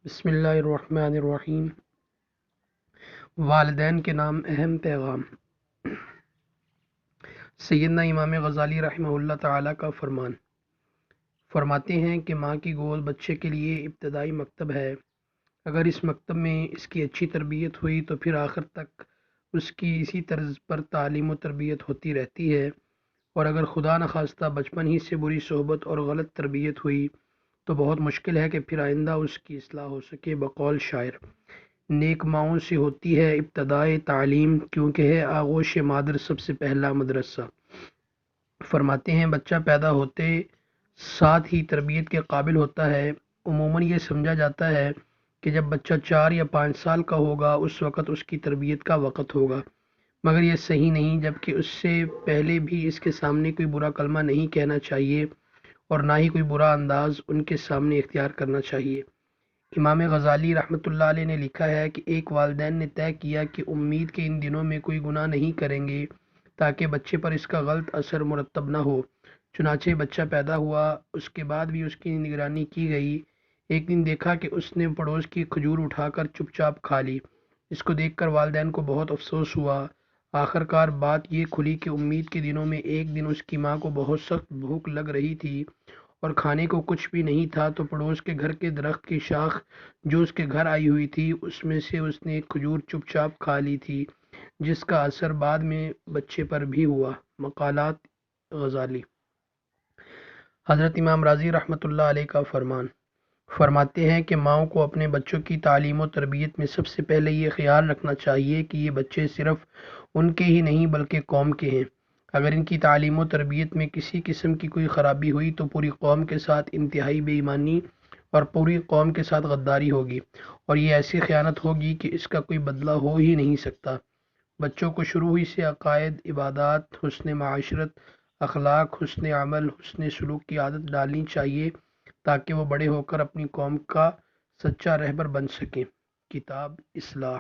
بسم اللہ الرحمن الرحیم۔ والدین کے نام اہم پیغام۔ سیدنا امام غزالی رحمہ اللہ تعالیٰ کا فرماتے ہیں کہ ماں کی گود بچے کے لیے ابتدائی مکتب ہے۔ اگر اس مکتب میں اس کی اچھی تربیت ہوئی تو پھر آخر تک اس کی اسی طرز پر تعلیم و تربیت ہوتی رہتی ہے، اور اگر خدا نخواستہ بچپن ہی سے بری صحبت اور غلط تربیت ہوئی تو بہت مشکل ہے کہ پھر آئندہ اس کی اصلاح ہو سکے۔ بقول شاعر، نیک ماؤں سے ہوتی ہے ابتدائے تعلیم، کیونکہ ہے آغوش مادر سب سے پہلا مدرسہ۔ فرماتے ہیں بچہ پیدا ہوتے ساتھ ہی تربیت کے قابل ہوتا ہے۔ عموماً یہ سمجھا جاتا ہے کہ جب بچہ 4 یا 5 سال کا ہوگا اس وقت اس کی تربیت کا وقت ہوگا، مگر یہ صحیح نہیں، جبکہ اس سے پہلے بھی اس کے سامنے کوئی برا کلمہ نہیں کہنا چاہیے اور نہ ہی کوئی برا انداز ان کے سامنے اختیار کرنا چاہیے۔ امام غزالی رحمۃ اللہ علیہ نے لکھا ہے کہ ایک والدین نے طے کیا کہ امید کے ان دنوں میں کوئی گناہ نہیں کریں گے تاکہ بچے پر اس کا غلط اثر مرتب نہ ہو۔ چنانچہ بچہ پیدا ہوا، اس کے بعد بھی اس کی نگرانی کی گئی۔ ایک دن دیکھا کہ اس نے پڑوس کی کھجور اٹھا کر چپ چاپ کھا لی۔ اس کو دیکھ کر والدین کو بہت افسوس ہوا۔ آخر کار بات یہ کھلی کہ امید کے دنوں میں ایک دن اس کی ماں کو بہت سخت بھوک لگ رہی تھی اور کھانے کو کچھ بھی نہیں تھا، تو پڑوس کے گھر کے درخت کی شاخ جو اس کے گھر آئی ہوئی تھی اس میں سے اس نے ایک کھجور چپ چاپ کھا لی تھی، جس کا اثر بعد میں بچے پر بھی ہوا۔ مقالات غزالی۔ حضرت امام راضی رحمۃ اللہ علیہ کا فرماتے ہیں کہ ماؤں کو اپنے بچوں کی تعلیم و تربیت میں سب سے پہلے یہ خیال رکھنا چاہیے کہ یہ بچے صرف ان کے ہی نہیں بلکہ قوم کے ہیں۔ اگر ان کی تعلیم و تربیت میں کسی قسم کی کوئی خرابی ہوئی تو پوری قوم کے ساتھ انتہائی بے ایمانی اور پوری قوم کے ساتھ غداری ہوگی، اور یہ ایسی خیانت ہوگی کہ اس کا کوئی بدلہ ہو ہی نہیں سکتا۔ بچوں کو شروع ہی سے عقائد، عبادات، حسن معاشرت، اخلاق، حسن عمل، حسن سلوک کی عادت ڈالنی چاہیے تاکہ وہ بڑے ہو کر اپنی قوم کا سچا رہبر بن سکیں۔ کتاب اصلاح۔